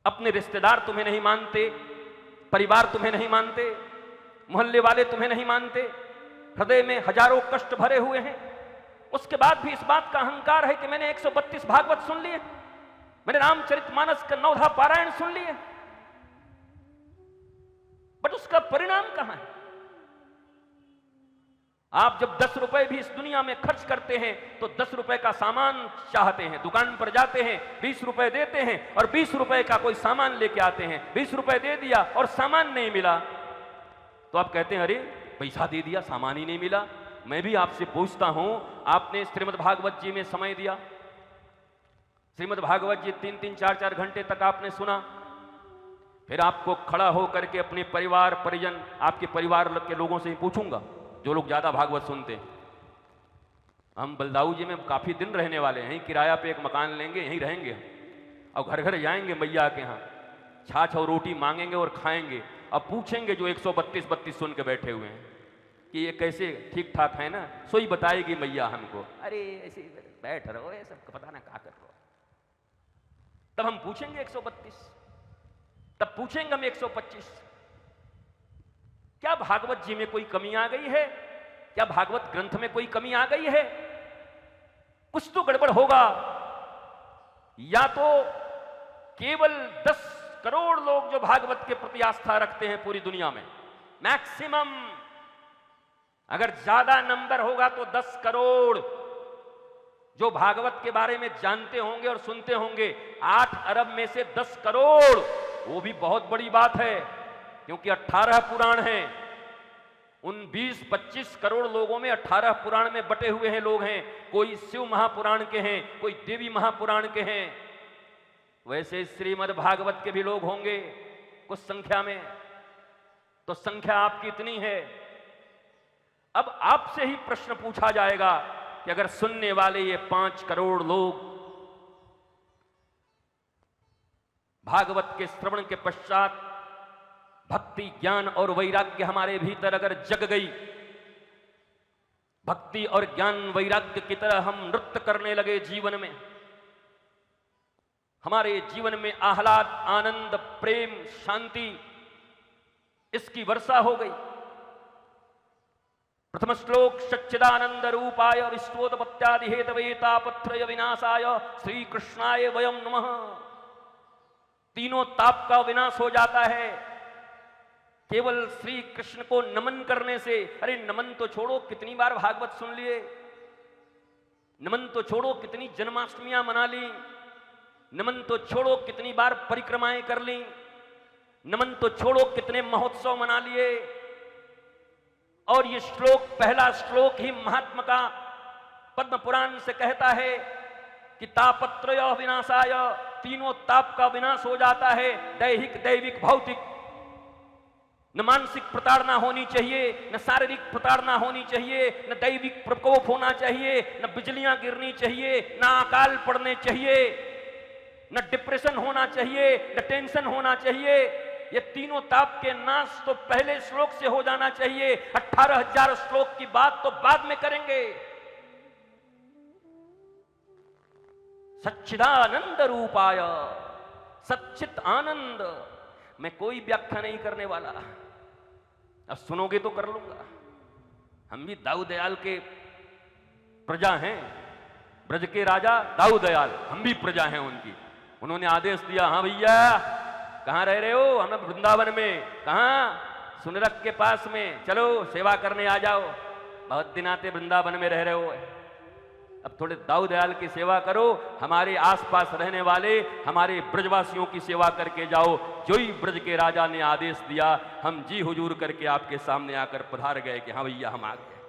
अपने रिश्तेदार तुम्हें नहीं मानते, परिवार तुम्हें नहीं मानते, मोहल्ले वाले तुम्हें नहीं मानते, हृदय में हजारों कष्ट भरे हुए हैं, उसके बाद भी इस बात का अहंकार है कि मैंने 132 भागवत सुन लिए, मैंने रामचरितमानस का 9 पारायण सुन लिए, बट उसका परिणाम कहां है? आप जब 10 रुपए भी इस दुनिया में खर्च करते हैं तो 10 रुपए का सामान चाहते हैं, दुकान पर जाते हैं, 20 रुपए देते हैं और 20 रुपए का कोई सामान लेके आते हैं, 20 रुपए दे दिया और सामान नहीं मिला तो आप कहते हैं अरे पैसा दे दिया सामान ही नहीं मिला। मैं भी आपसे पूछता हूं, आपने श्रीमद् भागवत जी में समय दिया, श्रीमद् भागवत जी 3-3, 4-4 घंटे तक आपने सुना, फिर आपको खड़ा होकर के अपने परिवार परिजन, आपके परिवार के लोगों से ही पूछूंगा जो लोग ज्यादा भागवत सुनते हैं। हम बलदाऊ जी में काफी दिन रहने वाले हैं, किराया पे एक मकान लेंगे, यहीं रहेंगे और घर घर जाएंगे मैया के यहाँ, छाछ और रोटी मांगेंगे और खाएंगे। अब पूछेंगे जो 132 सुन के बैठे हुए हैं कि ये कैसे ठीक ठाक है ना, सोई बताएगी मैया हमको, अरे ऐसे बैठ रहो ये सब पता ना क्या कर रहे हो। तब हम पूछेंगे 132, तब पूछेंगे हम 125, क्या भागवत जी में कोई कमी आ गई है? क्या भागवत ग्रंथ में कोई कमी आ गई है? कुछ तो गड़बड़ होगा। या तो केवल 10 करोड़ लोग जो भागवत के प्रति आस्था रखते हैं पूरी दुनिया में, मैक्सिमम, अगर ज्यादा नंबर होगा तो 10 करोड़ जो भागवत के बारे में जानते होंगे और सुनते होंगे। 8 अरब में से 10 करोड़, वो भी बहुत बड़ी बात है क्योंकि 18 पुराण हैं। उन 20-25 करोड़ लोगों में 18 पुराण में बटे हुए हैं लोग हैं, कोई शिव महापुराण के हैं, कोई देवी महापुराण के हैं। वैसे श्रीमद् भागवत के भी लोग होंगे कुछ संख्या में, तो संख्या आपकी इतनी है। अब आपसे ही प्रश्न पूछा जाएगा कि अगर सुनने वाले ये 5 करोड़ लोग भागवत के श्रवण के पश्चात भक्ति, ज्ञान और वैराग्य हमारे भीतर अगर जग गई, भक्ति और ज्ञान वैराग्य की तरह हम नृत्य करने लगे जीवन में, हमारे जीवन में आह्लाद, आनंद, प्रेम, शांति, इसकी वर्षा हो गई। प्रथम श्लोक सच्चिदानंद रूपाय विश्वोत्पत्त्यादि हेतवे तापत्रय विनाशाय श्री कृष्णाय वयम नमः। तीनों ताप का विनाश हो जाता है केवल श्री कृष्ण को नमन करने से। अरे नमन तो छोड़ो, कितनी बार भागवत सुन लिए, नमन तो छोड़ो कितनी जन्माष्टमियां मना ली, नमन तो छोड़ो कितनी बार परिक्रमाएं कर ली, नमन तो छोड़ो कितने महोत्सव मना लिए। और ये श्लोक, पहला श्लोक ही महात्मा का पद्म पुराण से कहता है कि तापत्रय विनाशाय, तीनों ताप का विनाश हो जाता है, दैहिक, दैविक, भौतिक। न मानसिक प्रताड़ना होनी चाहिए, न शारीरिक प्रताड़ना होनी चाहिए, न दैविक प्रकोप होना चाहिए, न बिजलियां गिरनी चाहिए, न अकाल पड़ने चाहिए, न डिप्रेशन होना चाहिए, न टेंशन होना चाहिए। ये तीनों ताप के नाश तो पहले श्लोक से हो जाना चाहिए। 18,000 श्लोक की बात तो बाद में करेंगे। सच्चिदानंद रूपाय, सच्चित आनंद। मैं कोई व्याख्या नहीं करने वाला, अब सुनोगे तो कर लूंगा। हम भी दाऊ दयाल के प्रजा हैं, ब्रज के राजा दाऊ दयाल, हम भी प्रजा हैं उनकी। उन्होंने आदेश दिया, हाँ भैया कहाँ रह रहे हो? हम वृंदावन में। कहाँ? सुनरक के पास में, चलो सेवा करने आ जाओ। बहुत दिन आते वृंदावन में रह रहे हो, अब थोड़े दाऊ दयाल की सेवा करो, हमारे आसपास रहने वाले हमारे ब्रजवासियों की सेवा करके जाओ। जो ही ब्रज के राजा ने आदेश दिया, हम जी हुजूर करके आपके सामने आकर पधार गए कि हाँ भैया हम आ गए।